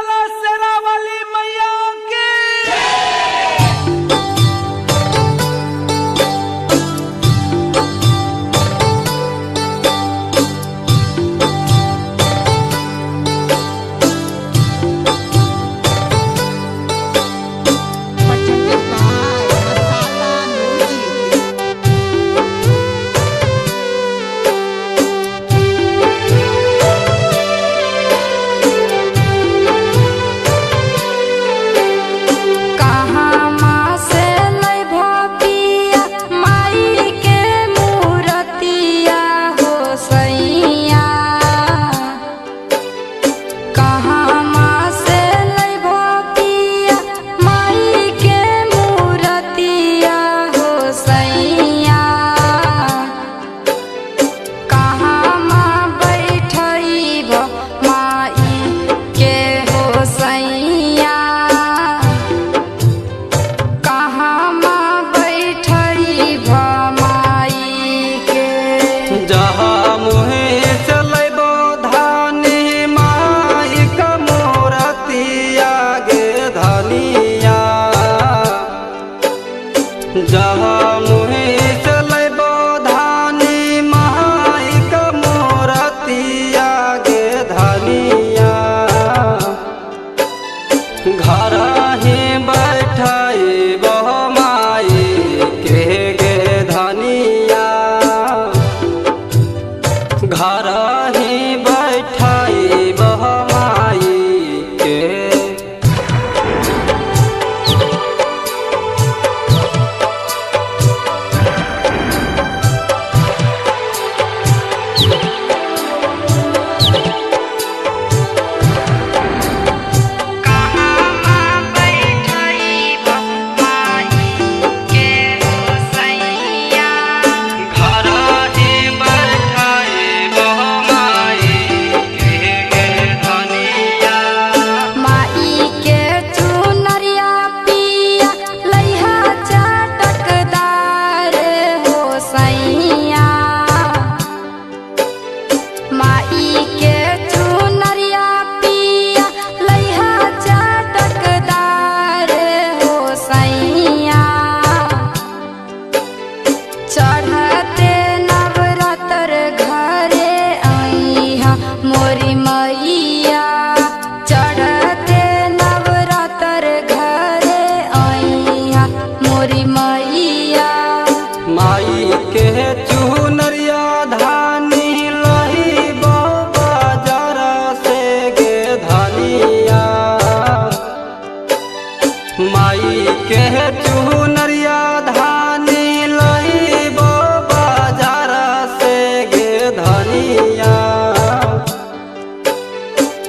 बोला शेरा वाली मैया की। जहाँ मुहे चलबो धानी माई का मोरतिया गे धनिया, घर ही बैठबो माई के गे धनिया, घर ही बैठबो माई के। माई के चुनरिया धानी लइबो बाजार से गे धनिया, माई के चुनरिया धानी लइबो बाजार से गे धनिया,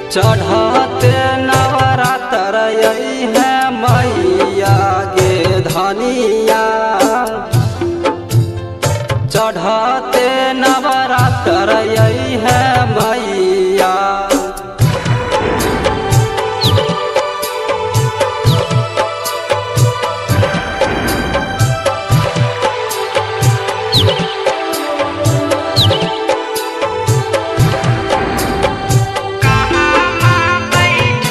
चढ़ते नवरात्र यही है मैया गे धनिया, चढ़ते नवरात्र यही है मैया। बैठई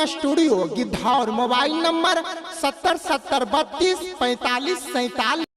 स्टूडियो गिद्धौर। Mobile number 70 70 32 45 47।